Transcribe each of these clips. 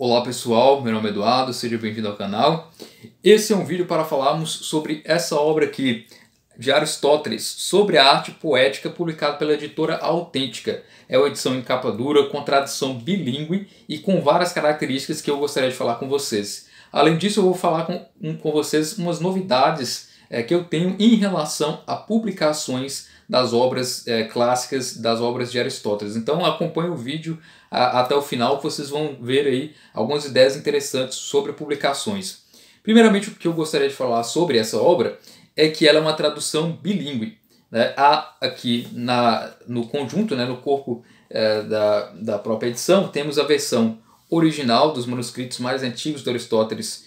Olá pessoal, meu nome é Eduardo, seja bem-vindo ao canal. Esse é um vídeo para falarmos sobre essa obra aqui de Aristóteles, sobre a arte poética, publicada pela editora Autêntica. É uma edição em capa dura, com tradução bilíngue e com várias características que eu gostaria de falar com vocês. Além disso, eu vou falar com vocês umas novidades que eu tenho em relação a publicações das obras clássicas, das obras de Aristóteles. Então acompanhe o vídeo até o final, que vocês vão ver aí algumas ideias interessantes sobre publicações. Primeiramente, o que eu gostaria de falar sobre essa obra é que ela é uma tradução bilíngue, né? Há aqui no conjunto, né, no corpo da própria edição, temos a versão original dos manuscritos mais antigos de Aristóteles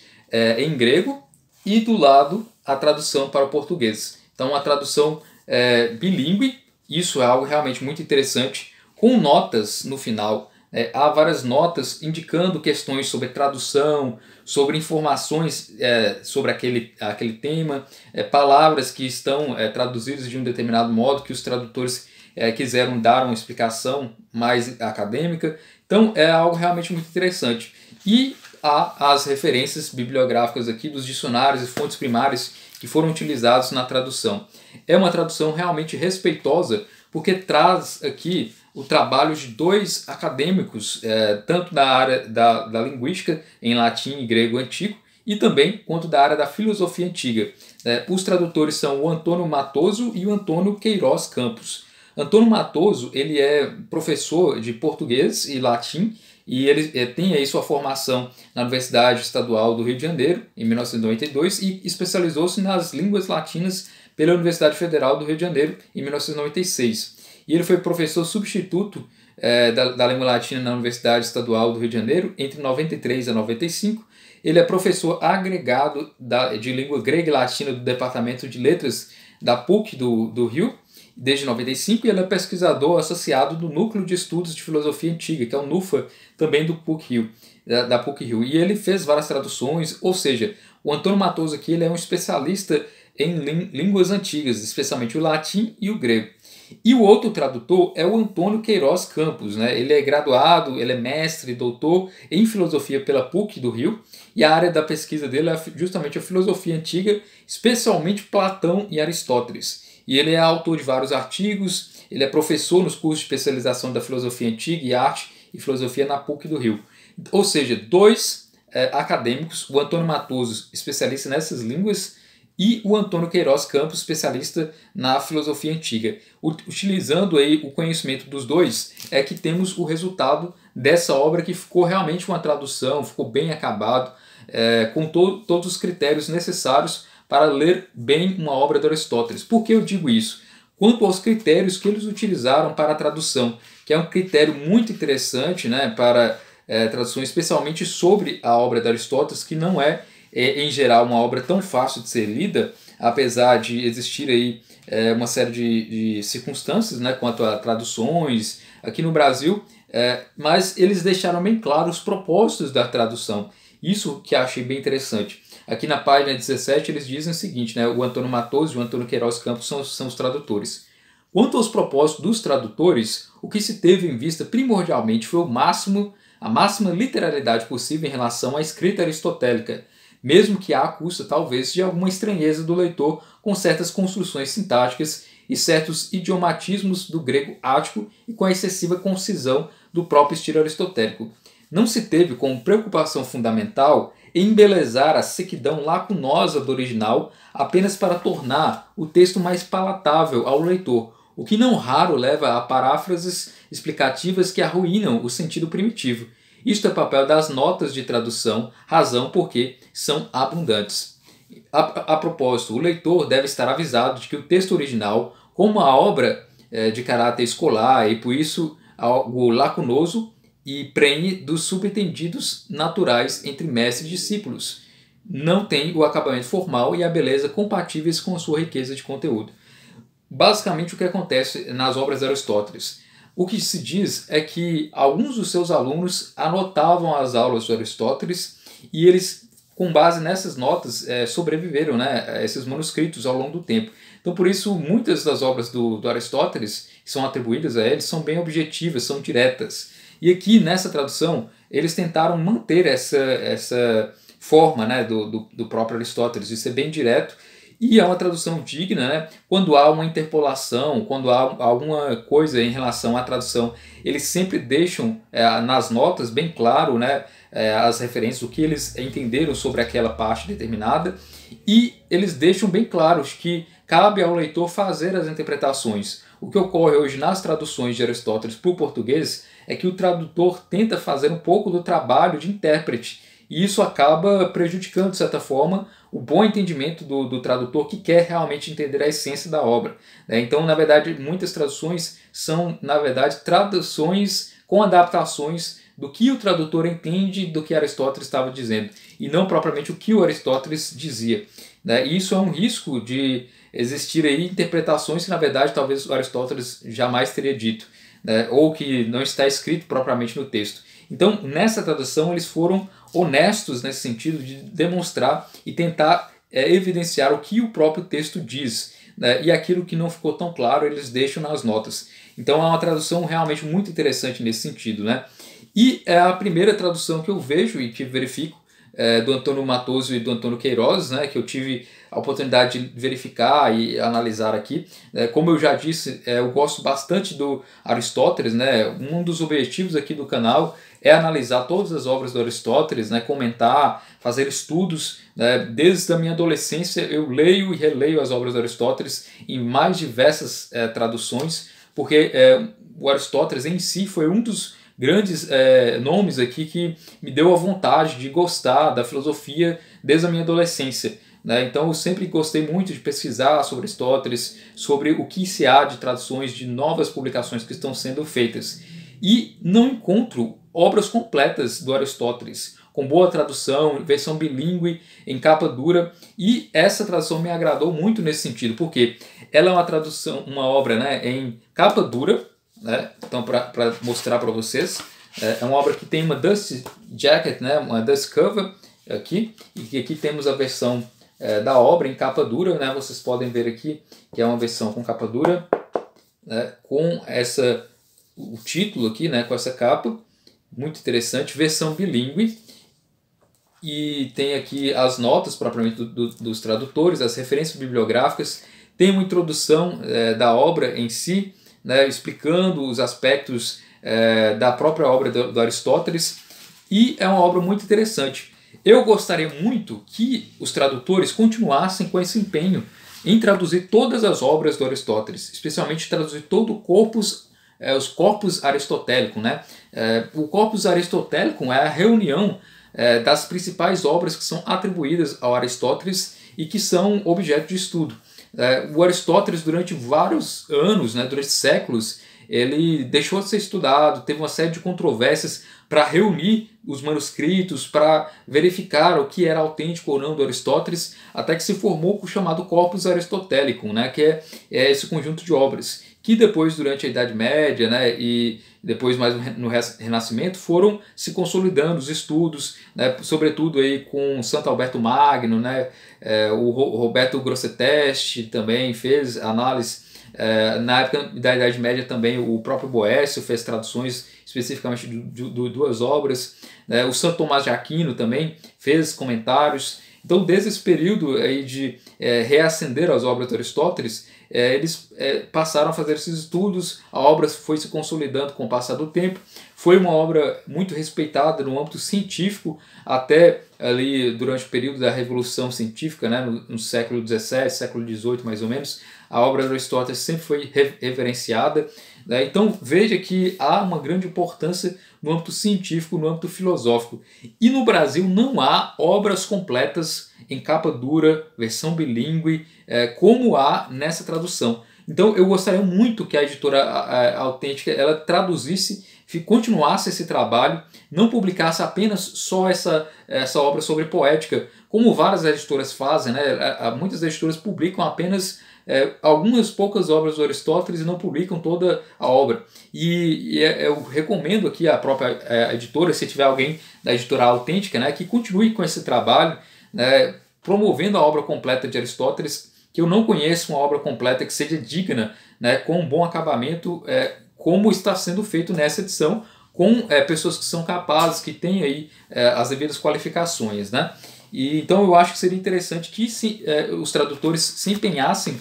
em grego, e do lado a tradução para o português. Então a tradução bilíngue, isso é algo realmente muito interessante, com notas no final. Há várias notas indicando questões sobre tradução, sobre informações sobre aquele tema, palavras que estão traduzidas de um determinado modo, que os tradutores quiseram dar uma explicação mais acadêmica. Então é algo realmente muito interessante. E há as referências bibliográficas aqui dos dicionários e fontes primárias que foram utilizados na tradução. É uma tradução realmente respeitosa, porque traz aqui o trabalho de dois acadêmicos, tanto da área da linguística em latim e grego antigo, e também quanto da área da filosofia antiga. Os tradutores são o Antônio Matoso e o Antônio Queiroz Campos. Antônio Matoso, ele é professor de português e latim, e ele tem aí sua formação na Universidade Estadual do Rio de Janeiro, em 1992, e especializou-se nas línguas latinas pela Universidade Federal do Rio de Janeiro, em 1996. E ele foi professor substituto da língua latina na Universidade Estadual do Rio de Janeiro entre 93 a 95. Ele é professor agregado de língua grega e latina do Departamento de Letras da PUC do Rio, desde 95, e ele é pesquisador associado do Núcleo de Estudos de Filosofia Antiga, que é o NUFA, também do PUC-Rio, da PUC-Rio. E ele fez várias traduções, ou seja, o Antônio Matoso aqui ele é um especialista em línguas antigas, especialmente o latim e o grego. E o outro tradutor é o Antônio Queiroz Campos, né? Ele é graduado, ele é mestre, doutor em filosofia pela PUC do Rio, e a área da pesquisa dele é justamente a filosofia antiga, especialmente Platão e Aristóteles. E ele é autor de vários artigos, ele é professor nos cursos de especialização da filosofia antiga e arte e filosofia na PUC do Rio. Ou seja, dois acadêmicos, o Antônio Matoso, especialista nessas línguas, e o Antônio Queiroz Campos, especialista na filosofia antiga. Utilizando aí o conhecimento dos dois, é que temos o resultado dessa obra, que ficou realmente uma tradução, ficou bem acabado, com todos os critérios necessários para ler bem uma obra de Aristóteles. Por que eu digo isso? Quanto aos critérios que eles utilizaram para a tradução, que é um critério muito interessante, né, para tradução, especialmente sobre a obra de Aristóteles, que não é, em geral, uma obra tão fácil de ser lida, apesar de existir aí uma série de circunstâncias, né, quanto a traduções aqui no Brasil, mas eles deixaram bem claro os propósitos da tradução. Isso que eu achei bem interessante. Aqui na página 17 eles dizem o seguinte, né, o Antônio Matoso e o Antônio Queiroz Campos são os tradutores. Quanto aos propósitos dos tradutores, o que se teve em vista primordialmente foi a máxima literalidade possível em relação à escrita aristotélica, mesmo que à custa talvez de alguma estranheza do leitor com certas construções sintáticas e certos idiomatismos do grego ático e com a excessiva concisão do próprio estilo aristotélico. Não se teve como preocupação fundamental embelezar a sequidão lacunosa do original apenas para tornar o texto mais palatável ao leitor, o que não raro leva a paráfrases explicativas que arruinam o sentido primitivo. Isto é papel das notas de tradução, razão porque são abundantes. A propósito, o leitor deve estar avisado de que o texto original, como uma obra de caráter escolar e por isso algo lacunoso, e prenhe dos subentendidos naturais entre mestre e discípulos, não tem o acabamento formal e a beleza compatíveis com a sua riqueza de conteúdo. Basicamente o que acontece nas obras de Aristóteles. O que se diz é que alguns dos seus alunos anotavam as aulas de Aristóteles e eles, com base nessas notas, sobreviveram, né, a esses manuscritos ao longo do tempo. Então por isso muitas das obras do Aristóteles que são atribuídas a ele são bem objetivas, são diretas. E aqui nessa tradução eles tentaram manter essa forma, né, do próprio Aristóteles, de ser bem direto, e é uma tradução digna, né? Quando há uma interpolação, quando há alguma coisa em relação à tradução, eles sempre deixam nas notas bem claro, né, as referências, o que eles entenderam sobre aquela parte determinada, e eles deixam bem claros que cabe ao leitor fazer as interpretações. O que ocorre hoje nas traduções de Aristóteles para o português é que o tradutor tenta fazer um pouco do trabalho de intérprete, e isso acaba prejudicando, de certa forma, o bom entendimento do tradutor que quer realmente entender a essência da obra. Então, na verdade, muitas traduções são, na verdade, traduções com adaptações do que o tradutor entende do que Aristóteles estava dizendo, e não propriamente o que o Aristóteles dizia. E isso é um risco de existir aí interpretações que, na verdade, talvez o Aristóteles jamais teria dito, ou que não está escrito propriamente no texto. Então, nessa tradução, eles foram honestos nesse sentido de demonstrar e tentar evidenciar o que o próprio texto diz, e aquilo que não ficou tão claro eles deixam nas notas. Então é uma tradução realmente muito interessante nesse sentido, E é a primeira tradução que eu vejo e que verifico do Antônio Matoso e do Antônio Queiroz, que eu tive a oportunidade de verificar e analisar aqui. Como eu já disse, eu gosto bastante do Aristóteles, Um dos objetivos aqui do canal é analisar todas as obras do Aristóteles, comentar, fazer estudos. Desde a minha adolescência eu leio e releio as obras do Aristóteles em mais diversas traduções, porque o Aristóteles em si foi um dos grandes nomes aqui que me deu a vontade de gostar da filosofia desde a minha adolescência. Então eu sempre gostei muito de pesquisar sobre Aristóteles, sobre o que se há de traduções de novas publicações que estão sendo feitas. E não encontro obras completas do Aristóteles, com boa tradução, versão bilíngue, em capa dura, e essa tradução me agradou muito nesse sentido, porque ela é uma tradução, uma obra em capa dura, então para mostrar para vocês, é uma obra que tem uma dust jacket, uma dust cover aqui, e aqui temos a versão da obra em capa dura, vocês podem ver aqui que é uma versão com capa dura, com o título aqui, com essa capa, muito interessante, versão bilíngue, e tem aqui as notas propriamente dos tradutores, as referências bibliográficas, tem uma introdução da obra em si, explicando os aspectos da própria obra do Aristóteles, e é uma obra muito interessante. Eu gostaria muito que os tradutores continuassem com esse empenho em traduzir todas as obras do Aristóteles, especialmente traduzir todo o corpus, os corpus aristotélicos. O corpus aristotélico é a reunião das principais obras que são atribuídas ao Aristóteles e que são objeto de estudo. O Aristóteles, durante vários anos, durante séculos, ele deixou de ser estudado, teve uma série de controvérsias para reunir os manuscritos, para verificar o que era autêntico ou não do Aristóteles, até que se formou o chamado Corpus Aristotelicum, que é esse conjunto de obras, que depois, durante a Idade Média, e depois mais no Renascimento, foram se consolidando os estudos, sobretudo aí com Santo Alberto Magno, o Roberto Grosseteste também fez análise. Na época da Idade Média também o próprio Boécio fez traduções especificamente de duas obras, o Santo Tomás de Aquino também fez comentários. Então, desde esse período aí de reacender as obras de Aristóteles, eles passaram a fazer esses estudos, a obra foi se consolidando com o passar do tempo, foi uma obra muito respeitada no âmbito científico, até ali durante o período da Revolução Científica, no século XVII, século XVIII mais ou menos, a obra de Aristóteles sempre foi reverenciada. Então veja que há uma grande importância no âmbito científico, no âmbito filosófico. E no Brasil não há obras completas em capa dura, versão bilíngue, como há nessa tradução. Então eu gostaria muito que a editora Autêntica ela traduzisse, continuasse esse trabalho, não publicasse apenas só essa obra sobre poética, como várias editoras fazem. Muitas editoras publicam apenas algumas poucas obras do Aristóteles e não publicam toda a obra. E eu recomendo aqui a própria editora, se tiver alguém da editora Autêntica, que continue com esse trabalho, promovendo a obra completa de Aristóteles, que eu não conheço uma obra completa que seja digna, com um bom acabamento, como está sendo feito nessa edição, com pessoas que são capazes, que têm aí as devidas qualificações, né? E então eu acho que seria interessante que os tradutores se empenhassem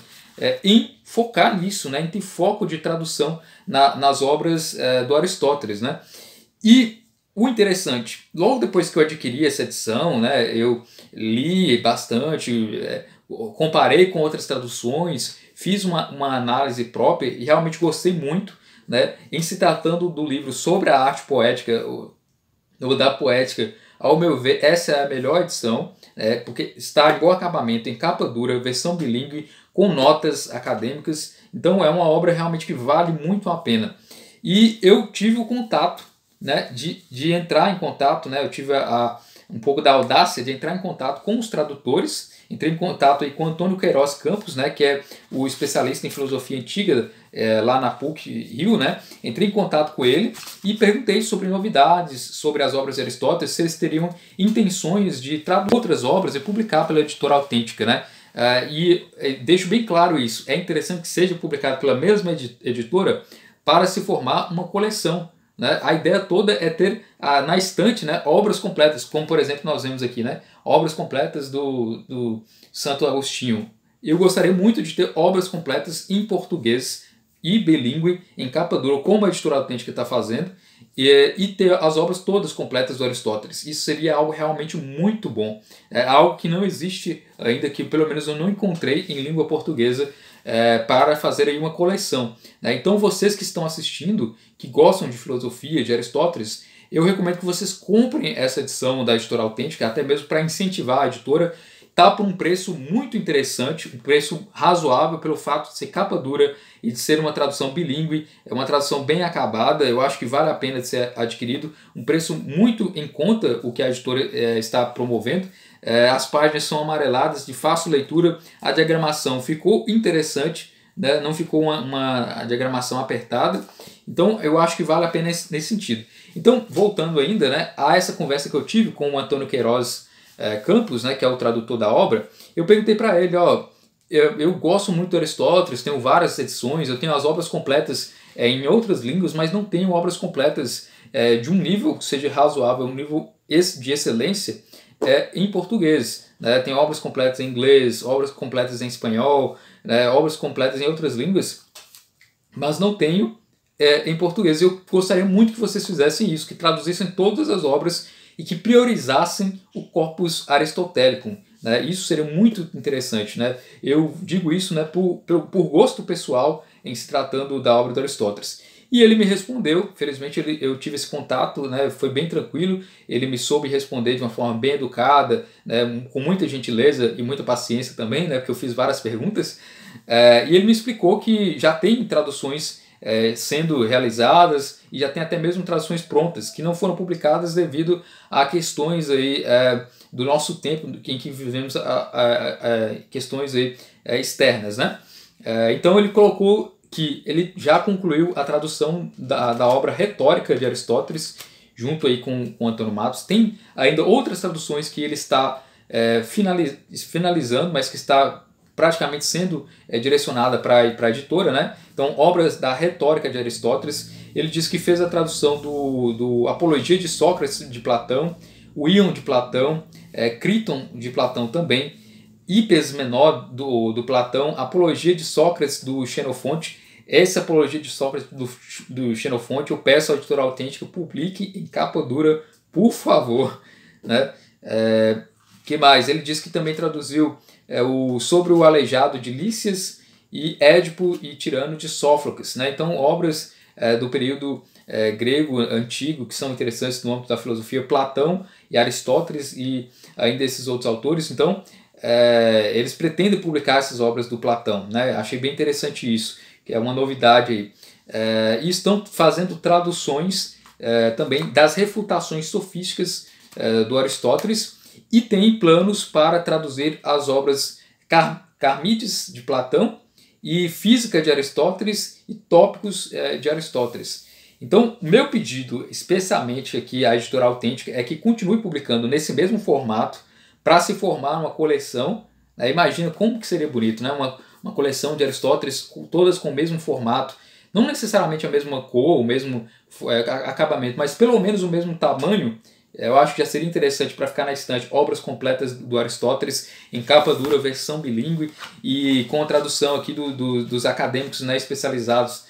em focar nisso, né? Em ter foco de tradução nas obras do Aristóteles, né? E o interessante, logo depois que eu adquiri essa edição, né, eu li bastante, comparei com outras traduções, fiz uma análise própria e realmente gostei muito, né, em se tratando do livro sobre a arte poética, ou da poética. Ao meu ver, essa é a melhor edição, porque está em bom acabamento, em capa dura, versão bilíngue, com notas acadêmicas. Então é uma obra realmente que vale muito a pena. E eu tive o contato, né, de entrar em contato, né, eu tive um pouco da audácia de entrar em contato com os tradutores. Entrei em contato aí com Antônio Queiroz Campos, né, que é o especialista em filosofia antiga lá na PUC-Rio, né. Entrei em contato com ele e perguntei sobre novidades, sobre as obras de Aristóteles, se eles teriam intenções de traduzir outras obras e publicar pela editora Autêntica, né. E deixo bem claro isso, é interessante que seja publicado pela mesma editora para se formar uma coleção, né? A ideia toda é ter na estante, né, obras completas, como por exemplo nós vemos aqui, né, obras completas do Santo Agostinho. Eu gostaria muito de ter obras completas em português e bilíngue, em capa dura, como a editora Autêntica está fazendo, e ter as obras todas completas do Aristóteles. Isso seria algo realmente muito bom. É algo que não existe ainda, que pelo menos eu não encontrei em língua portuguesa, para fazer aí uma coleção, né? Então vocês que estão assistindo, que gostam de filosofia, de Aristóteles, eu recomendo que vocês comprem essa edição da editora Autêntica, até mesmo para incentivar a editora. Está por um preço muito interessante, um preço razoável pelo fato de ser capa dura e de ser uma tradução bilíngue. É uma tradução bem acabada, eu acho que vale a pena de ser adquirido. Um preço muito em conta o que a editora está promovendo. As páginas são amareladas, de fácil leitura, a diagramação ficou interessante, né? Não ficou uma diagramação apertada. Então eu acho que vale a pena nesse sentido. Então, voltando ainda, né, a essa conversa que eu tive com o Antônio Queiroz Campos, né, que é o tradutor da obra, eu perguntei para ele, eu gosto muito de Aristóteles, tenho várias edições, eu tenho as obras completas em outras línguas, mas não tenho obras completas de um nível que seja razoável, um nível de excelência em português, né? Tem obras completas em inglês, obras completas em espanhol, né, obras completas em outras línguas, mas não tenho em português. Eu gostaria muito que vocês fizessem isso, que traduzissem todas as obras e que priorizassem o corpus aristotélico, né? Isso seria muito interessante, né? Eu digo isso, né, por gosto pessoal em se tratando da obra do Aristóteles. E ele me respondeu, felizmente eu tive esse contato, né, foi bem tranquilo, ele me soube responder de uma forma bem educada, né, com muita gentileza e muita paciência também, né, porque eu fiz várias perguntas, e ele me explicou que já tem traduções sendo realizadas e já tem até mesmo traduções prontas, que não foram publicadas devido a questões aí, do nosso tempo em que vivemos, questões aí, externas, né? Então ele colocou que ele já concluiu a tradução da obra Retórica de Aristóteles, junto aí com Antônio Matos. Tem ainda outras traduções que ele está finalizando, mas que está praticamente sendo direcionada para a editora, né? Então, obras da Retórica de Aristóteles. Ele diz que fez a tradução do Apologia de Sócrates de Platão, o Ion de Platão, Criton de Platão também, Hipes Menor do Platão, Apologia de Sócrates do Xenofonte. Essa Apologia de Sócrates do Xenofonte, eu peço ao editora Autêntica, publique em capa dura, por favor, né? Que mais? Ele diz que também traduziu sobre o Aleijado de Lísias e Édipo e Tirano de Sófocles, né? Então, obras do período grego antigo que são interessantes no âmbito da filosofia, Platão e Aristóteles e ainda esses outros autores. Então, eles pretendem publicar essas obras do Platão, né? Achei bem interessante isso, que é uma novidade aí. E estão fazendo traduções também das refutações sofísticas do Aristóteles, e tem planos para traduzir as obras Carmides de Platão e Física de Aristóteles e Tópicos de Aristóteles. Então, o meu pedido, especialmente aqui à editora Autêntica, é que continue publicando nesse mesmo formato para se formar uma coleção. Imagina como que seria bonito, né? Uma coleção de Aristóteles, todas com o mesmo formato, não necessariamente a mesma cor, o mesmo acabamento, mas pelo menos o mesmo tamanho, eu acho que já seria interessante para ficar na estante obras completas do Aristóteles em capa dura, versão bilíngue e com a tradução aqui dos acadêmicos, né, especializados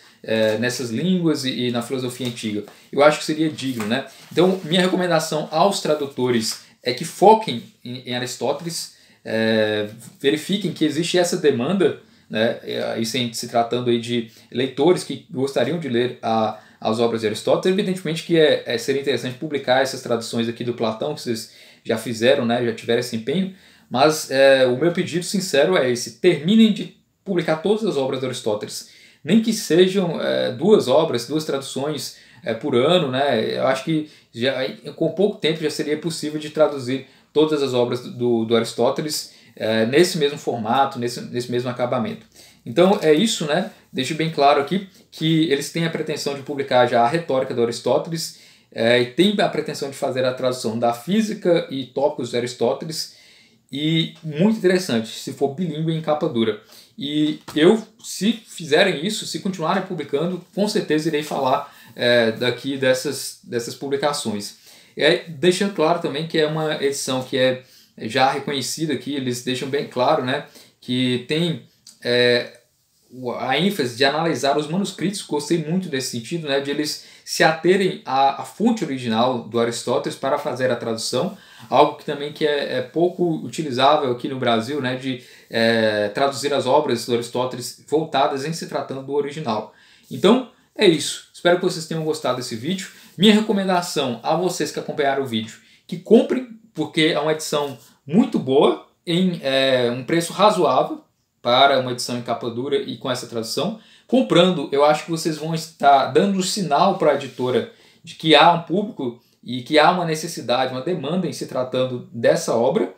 nessas línguas e na filosofia antiga. Eu acho que seria digno, né? Então, minha recomendação aos tradutores é que foquem em Aristóteles, verifiquem que existe essa demanda, né, isso se tratando aí de leitores que gostariam de ler as obras de Aristóteles. Evidentemente que seria interessante publicar essas traduções aqui do Platão, que vocês já fizeram, né, já tiveram esse empenho, mas o meu pedido sincero é esse: terminem de publicar todas as obras de Aristóteles, nem que sejam 2 obras, 2 traduções por ano, né? Eu acho que com pouco tempo já seria possível de traduzir todas as obras do Aristóteles nesse mesmo formato, nesse mesmo acabamento. Então é isso, né? Deixo bem claro aqui que eles têm a pretensão de publicar já a retórica do Aristóteles, e têm a pretensão de fazer a tradução da física e tópicos de Aristóteles, e muito interessante, se for bilíngue em capa dura. E eu, se fizerem isso, se continuarem publicando, com certeza irei falar daqui dessas publicações. Deixando claro também que é uma edição que é já reconhecida aqui, eles deixam bem claro, né, que tem a ênfase de analisar os manuscritos. Gostei muito desse sentido, né, de eles se aterem à fonte original do Aristóteles para fazer a tradução, algo que também é pouco utilizável aqui no Brasil, né, de traduzir as obras do Aristóteles voltadas em se tratando do original. Então é isso, espero que vocês tenham gostado desse vídeo. Minha recomendação a vocês que acompanharam o vídeo, que comprem, porque é uma edição muito boa, em um preço razoável para uma edição em capa dura e com essa tradução. Comprando, eu acho que vocês vão estar dando um sinal para a editora de que há um público e que há uma necessidade, uma demanda em se tratando dessa obra.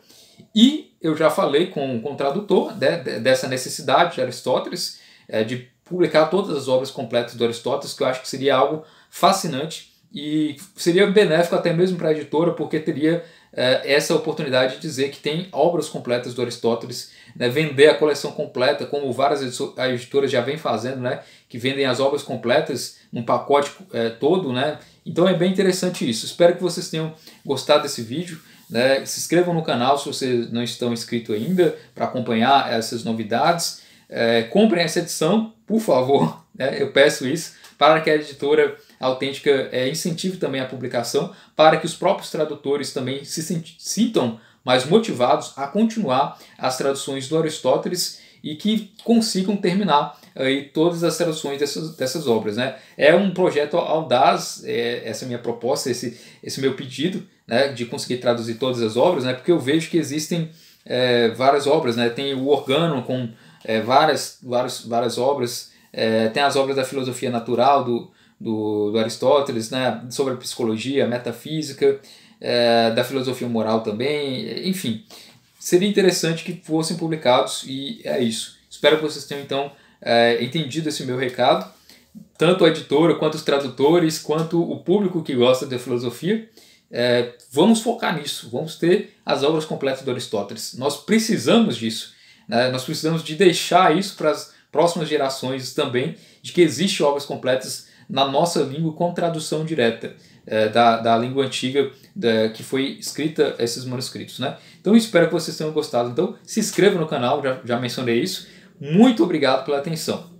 E eu já falei com o tradutor dessa necessidade de Aristóteles, de publicar todas as obras completas do Aristóteles, que eu acho que seria algo fascinante e seria benéfico até mesmo para a editora, porque teria essa oportunidade de dizer que tem obras completas do Aristóteles, né, vender a coleção completa, como várias editoras já vêm fazendo, né, que vendem as obras completas num pacote todo, né. Então é bem interessante isso. Espero que vocês tenham gostado desse vídeo, né. Se inscrevam no canal se vocês não estão inscritos ainda, para acompanhar essas novidades. Comprem essa edição, por favor, né, eu peço isso, para que a editora Autêntica incentive também a publicação, para que os próprios tradutores também se sintam mais motivados a continuar as traduções do Aristóteles e que consigam terminar aí todas as traduções dessas obras, né? É um projeto audaz, essa é a minha proposta, esse meu pedido, né, de conseguir traduzir todas as obras, né, porque eu vejo que existem várias obras, né? Tem o Organon com várias obras, tem as obras da filosofia natural do Aristóteles, né, sobre a psicologia, a metafísica, da filosofia moral também, enfim. Seria interessante que fossem publicados e é isso. Espero que vocês tenham então entendido esse meu recado, tanto a editora, quanto os tradutores, quanto o público que gosta da filosofia. Vamos focar nisso, vamos ter as obras completas do Aristóteles. Nós precisamos disso, né? Nós precisamos de deixar isso para as próximas gerações também, de que existem obras completas na nossa língua com tradução direta da língua antiga que foi escrita esses manuscritos, né? Então espero que vocês tenham gostado. Então se inscreva no canal, já mencionei isso. Muito obrigado pela atenção.